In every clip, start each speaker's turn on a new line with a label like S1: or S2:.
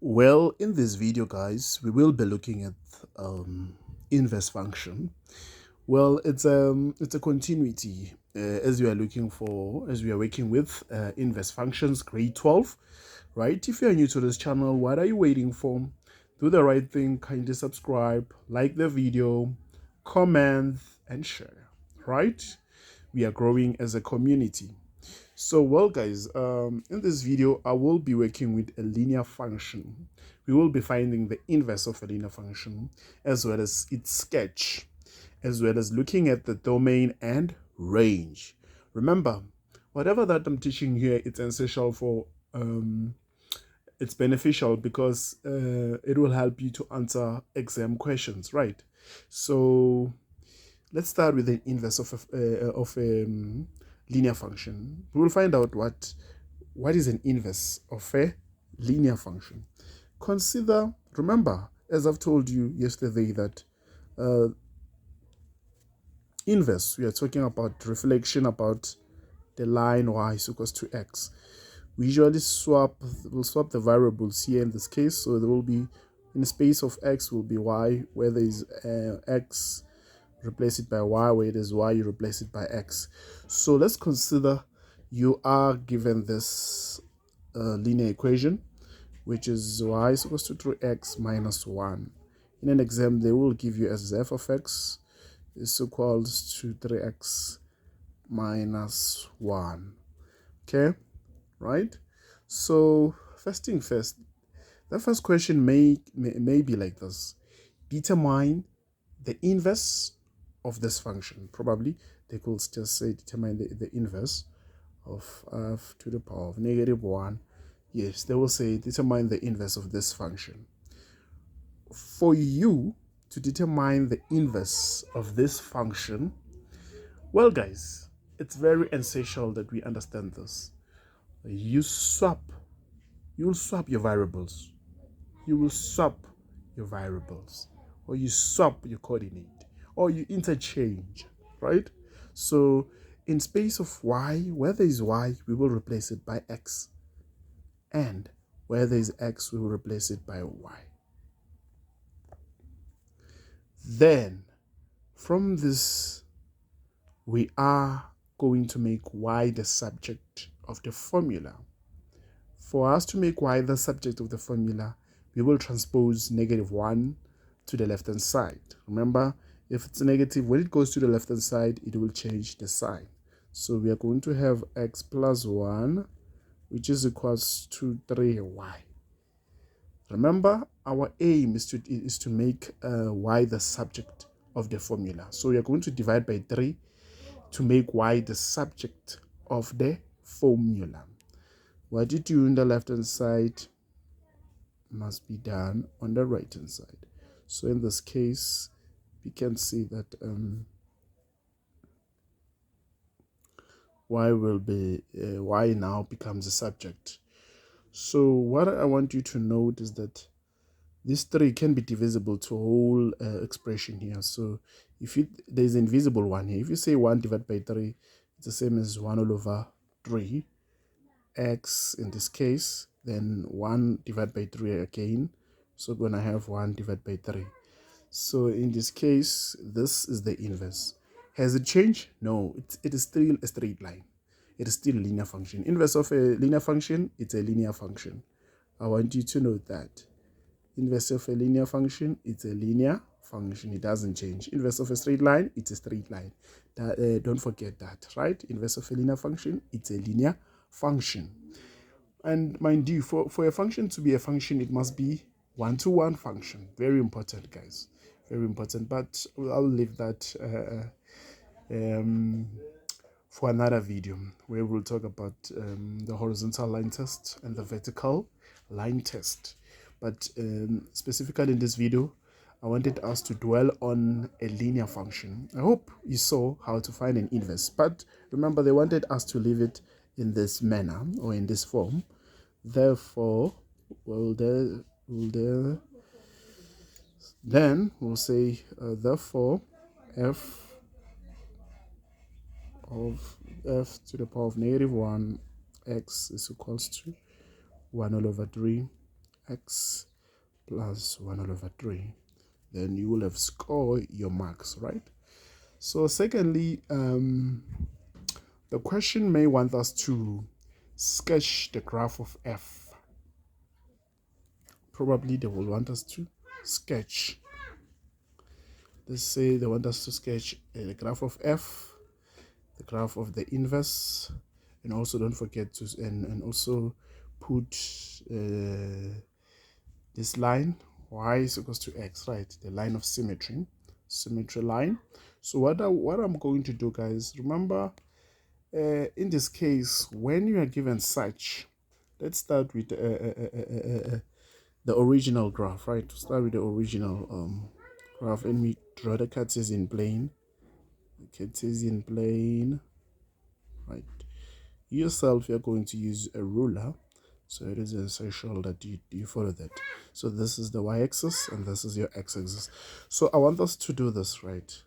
S1: Well, in this video, guys, we will be looking at inverse function. Well, it's a continuity as we are looking for, as we are working with inverse functions, grade 12, right? If you are new to this channel, what are you waiting for? Do the right thing, kindly subscribe, like the video, comment, and share, right? We are growing as a community. So, well, guys, in this video, I will be working with a linear function. We will be finding the inverse of a linear function, as well as its sketch, as well as looking at the domain and range. Remember, whatever that I'm teaching here, it's essential for, it's beneficial because it will help you to answer exam questions, right? So, let's start with the inverse of a linear function. We will find out what is an inverse of a linear function. Consider, remember, as I've told you yesterday, that uh, inverse, we are talking about reflection about the line y is equals to x. We usually we'll swap the variables here in this case. So there will be, in the space of x will be y, where there is x, replace it by y, where it is y, you replace it by x. So let's consider you are given this linear equation, which is y is equals to 3x minus 1. In an exam, they will give you as f of x is equals to 3x minus 1. Okay, right? So first thing first, the first question may be like this. Determine the inverse of this function. Probably they could just say determine the inverse of f to the power of negative 1. Yes, they will say determine the inverse of this function. For you to determine the inverse of this function, well, guys, it's very essential that we understand this. You swap, you'll swap your variables. You will swap your variables, or you swap your coordinate, or you interchange, right? So in space of y, where there is y, we will replace it by x, and where there is x, we will replace it by y. Then from this, we are going to make y the subject of the formula. For us to make y the subject of the formula, we will transpose negative 1 to the left hand side. Remember, if it's negative, when it goes to the left hand side, it will change the sign. So we are going to have x plus 1, which is equals to 3y. Remember, our aim is to make y the subject of the formula. So we are going to divide by 3 to make y the subject of the formula. What you do on the left hand side must be done on the right hand side. So in this case, we can see that y now becomes a subject. So what I want you to note is that this 3 can be divisible to a whole expression here. So if there's an invisible one here, if you say 1 divided by 3, it's the same as 1 all over 3 x in this case, then 1 divided by 3 again. So we're going to have 1 divided by 3. So in this case, this is the inverse. Has it changed? No, it is still a straight line. It is still a linear function. Inverse of a linear function, it's a linear function. I want you to note that. Inverse of a linear function, it's a linear function. It doesn't change. Inverse of a straight line, it's a straight line. Don't forget that, right? Inverse of a linear function, it's a linear function. And mind you, for a function to be a function, it must be one-to-one function. Very important, guys. Very important. But I'll leave that for another video where we'll talk about the horizontal line test and the vertical line test. But specifically in this video, I wanted us to dwell on a linear function. I hope you saw how to find an inverse. But remember, they wanted us to leave it in this manner or in this form. Therefore, then we'll say therefore f of f to the power of negative 1 x is equals to 1 all over 3 x plus 1 all over 3. Then you will have scored your marks, right? So secondly, the question may want us to sketch the graph of f. Probably they will want us to sketch. Let's say they want us to sketch the graph of f, the graph of the inverse, and also don't forget to and also put this line y is equals to x, right? The line of symmetry line. So what I'm going to do, guys, remember in this case, when you are given such, let's start with the original graph, right? To start with the original graph, and we draw the Cartesian plane. Right? Yourself, you're going to use a ruler, so it is essential that you follow that. So this is the y-axis and this is your x-axis. So I want us to do this, right?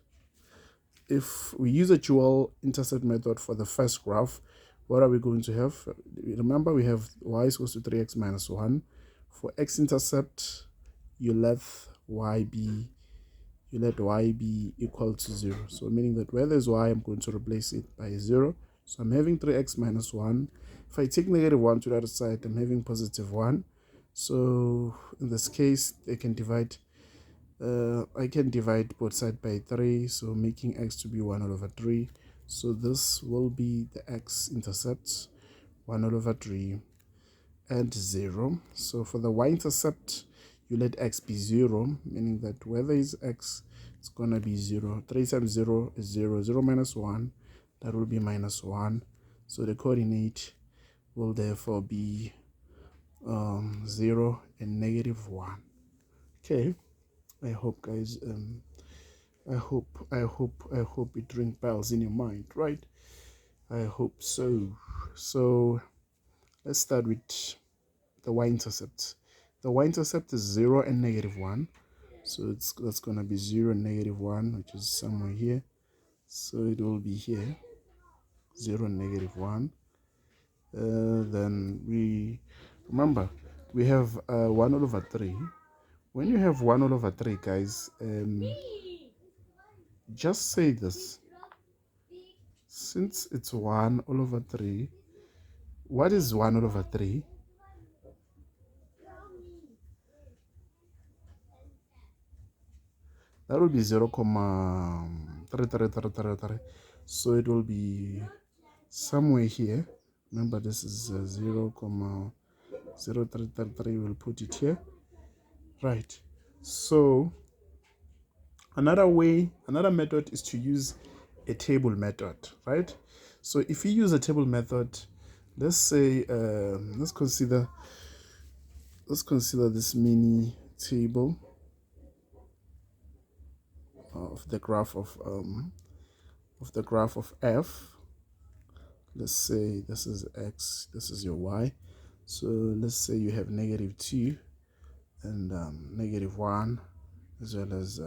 S1: If we use a dual intercept method for the first graph, what are we going to have? Remember, we have y is equals to 3x minus 1. For x-intercept, you let y be equal to 0. So meaning that where there's y, I'm going to replace it by 0. So I'm having 3x minus 1. If I take negative 1 to the other side, I'm having positive 1. So in this case, I can divide both sides by 3, so making x to be 1 all over 3. So this will be the x-intercept, 1 all over 3 and 0. So for the y-intercept, you let x be 0, meaning that where there is x, it's going to be 0. 3 times 0 is 0. 0 minus 1, that will be minus 1. So the coordinate will therefore be 0 and negative 1. Okay. I hope, guys, I hope it rings bells in your mind, right? I hope so. So let's start with the y-intercept. The y-intercept is 0 and negative 1. So that's going to be 0 and negative 1, which is somewhere here. So it will be here, 0 and negative 1. Then we have 1 all over 3. When you have 1 all over 3, guys, just say this. Since it's 1 all over 3, what is 1 all over 3? That will be 0.3333. So it will be somewhere here. Remember, this is 0.0333. We'll put it here. Right. So another method is to use a table method, right? So if you use a table method, let's say let's consider this mini table of the graph of f. Let's say this is x, this is your y. So let's say you have negative 2 and negative 1, as well as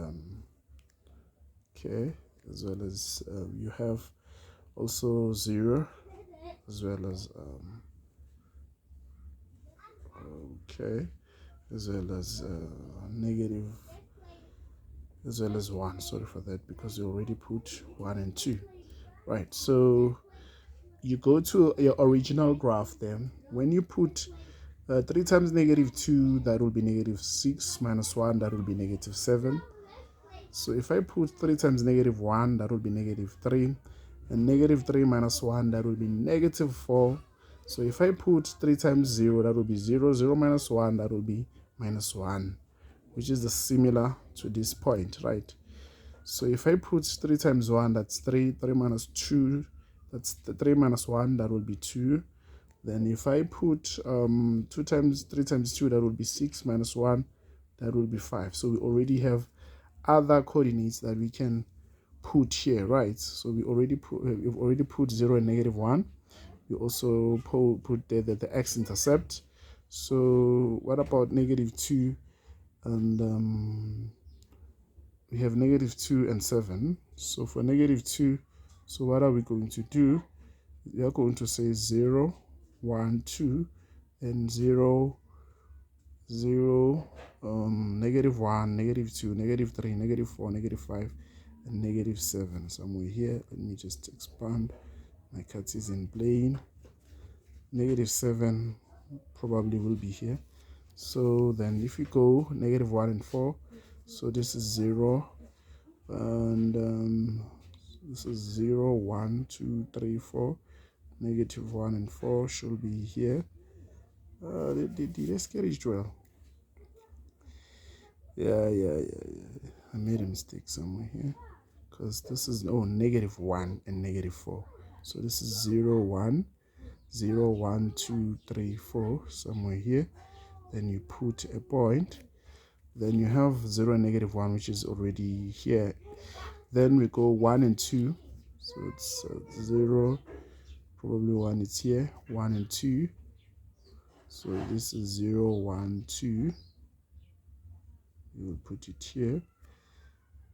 S1: you have also 0, as well as as well as negative, as well as 1. Sorry for that, because you already put 1 and 2, right? So you go to your original graph. Then when you put 3 times negative 2, that will be negative 6, minus 1, that will be negative 7. So if I put 3 times negative 1, that will be negative 3, and negative 3 minus 1, that will be negative 4. So if I put 3 times 0, that will be 0. 0 minus 1, that will be minus 1, which is similar to this point, right? So if I put 3 times 1, that's 3. 3 minus 2, that's the 3 minus 1, that will be 2. Then if I put 3 times 2, that will be 6, minus 1, that will be 5. So we already have other coordinates that we can put here, right? So we've already put 0 and negative 1. We also put there the x-intercept. So what about negative 2? And we have negative 2 and 7. So for negative 2, so what are we going to do? We are going to say 0, 1, 2, and 0, 0, -1, -2, -3, -4, -5, and -7 somewhere here. Let me just expand my Cartesian plane. -7 probably will be here. So then if we go -1 and 4, so this is 0, and this is 0, 1, 2, 3, 4. -1 and 4 should be here. Did I scale it well? Yeah. I made a mistake somewhere here, because this is -1 and -4. So this is 0, 1, 0, 1, 2, 3, 4 somewhere here. Then you put a point. Then you have 0 and -1, which is already here. Then we go 1 and 2. So it's 0, probably 1 is here, 1 and 2. So this is 0, 1, 2. We will put it here.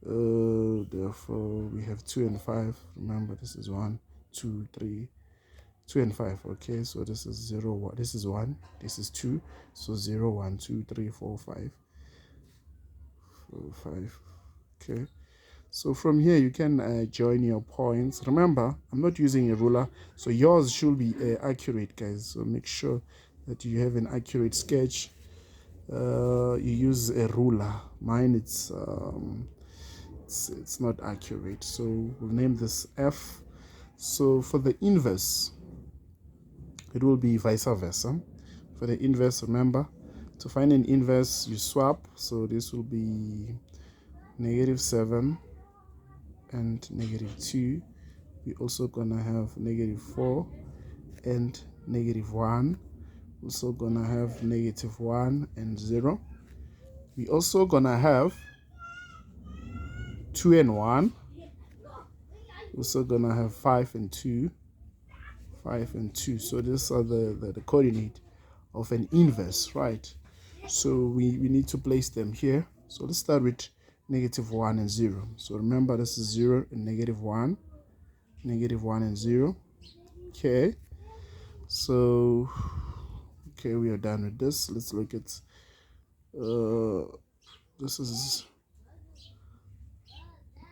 S1: Therefore, we have 2 and 5. Remember, this is 1, 2, 3, 2 and 5. Okay, so this is 0, 1. This is 1. This is 2. So 0, 1, 2, 3, 4, 5. 4, 5. Okay. So from here, you can join your points. Remember, I'm not using a ruler, so yours should be accurate, guys. So make sure that you have an accurate sketch. You use a ruler. Mine, it's not accurate. So we'll name this F. So for the inverse, it will be vice versa. For the inverse, remember, to find an inverse, you swap. So this will be -7 and -2. We're also gonna have -4 and -1. Also gonna have -1 and 0. We also gonna have 2 and 1. Also gonna have 5 and 2. 5 and 2. So these are the coordinate of an inverse, right? So we need to place them here. So let's start with -1 and 0. So remember, this is 0 and -1. -1 and 0. Okay. So okay, we are done with this. Let's look at this is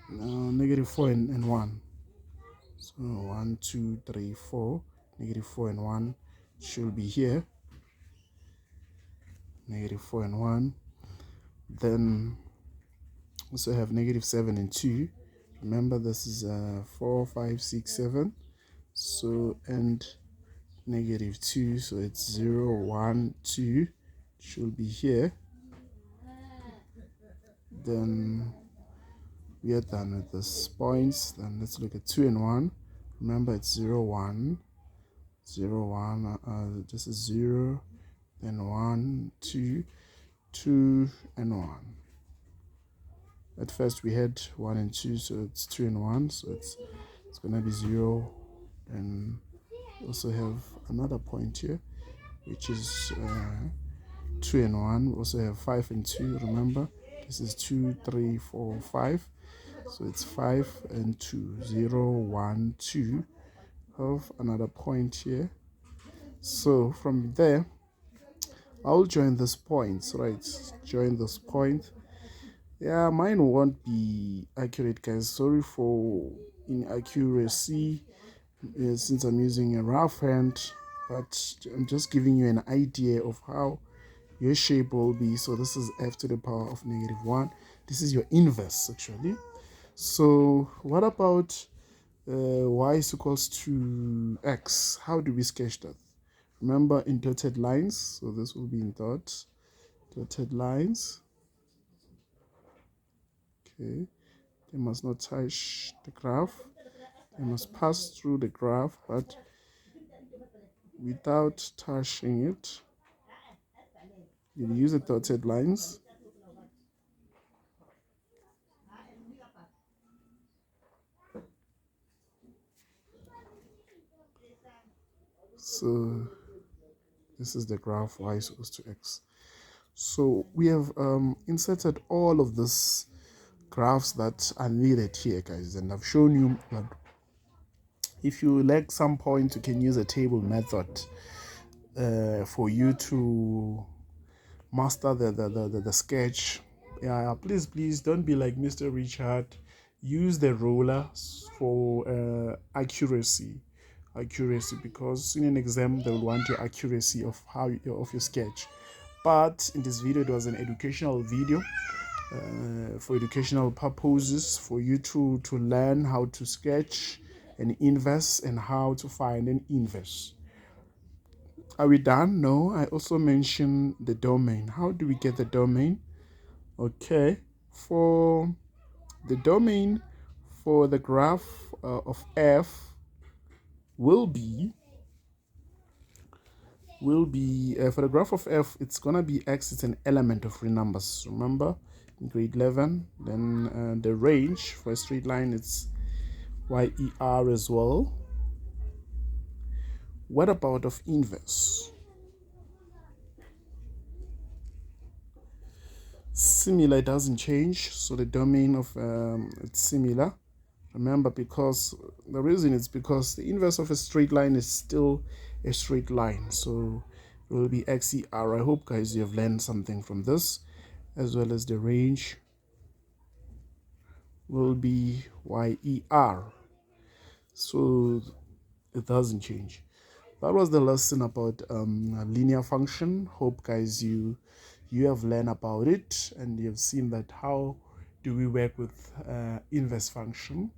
S1: -4 and 1. So 1, 2, 3, 4. -4 and 1 should be here. -4 and 1. Then also have -7 and 2. Remember, this is 4, 5, 6, 7. So and -2. So it's 0, 1, 2 should be here. Then we are done with this points. Then let's look at 2 and 1. Remember, it's 0, 1, 0, 1. This is 0, then 1, 2, 2 and 1. At first we had 1 and 2, so it's 2 and 1. So it's gonna be 0. And also have another point here, which is 2 and 1. We also have 5 and 2. Remember, this is 2, 3, 4, 5. So it's 5 and 2. 0, 1, 2. Have another point here. So from there, I'll join this points, right? Join this point. Yeah, mine won't be accurate, guys. Sorry for inaccuracy, since I'm using a rough hand, but I'm just giving you an idea of how your shape will be. So this is f to the power of -1. This is your inverse, actually. So what about y is equals to x? How do we sketch that? Remember, in dotted lines. So this will be in dotted lines. Okay, they must not touch the graph. They must pass through the graph, but without touching it. You use the dotted lines. So this is the graph y is equals to x. So we have inserted all of these graphs that are needed here, guys, and I've shown you that if you lack some points, you can use a table method for you to master the sketch. Yeah, please don't be like Mr. Richard. Use the ruler for accuracy, because in an exam they will want your accuracy of of your sketch. But in this video, it was an educational video, for educational purposes, for you to learn how to sketch an inverse and how to find an inverse. Are we done? No, I also mentioned the domain. How do we get the domain? Okay, for the domain for the graph of f will be for the graph of f, it's gonna be x. It's an element of real numbers, remember, in grade 11. Then the range for a straight line, it's YER as well. What about of inverse? Similar, it doesn't change, so the domain of it's similar. Remember, because the reason is because the inverse of a straight line is still a straight line, so it will be XER. I hope, guys, you have learned something from this, as well as the range will be YER, so it doesn't change. That was the lesson about linear function. Hope, guys, you have learned about it, and you have seen that how do we work with inverse function.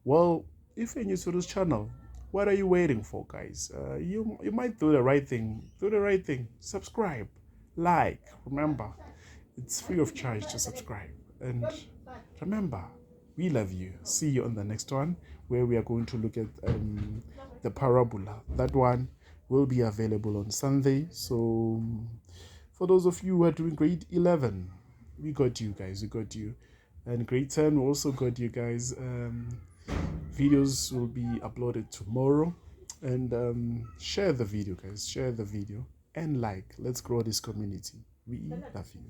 S1: Well, if you're new to this channel, what are you waiting for, guys? You might do the right thing. Subscribe, like. Remember, it's free of charge to subscribe. And remember, we love you. See you on the next one, where we are going to look at the parabola. That one will be available on Sunday. So for those of you who are doing grade 11, we got you, guys. We got you. And grade 10, we also got you, guys. Videos will be uploaded tomorrow. And share the video, guys. Share the video and like. Let's grow this community. We love you.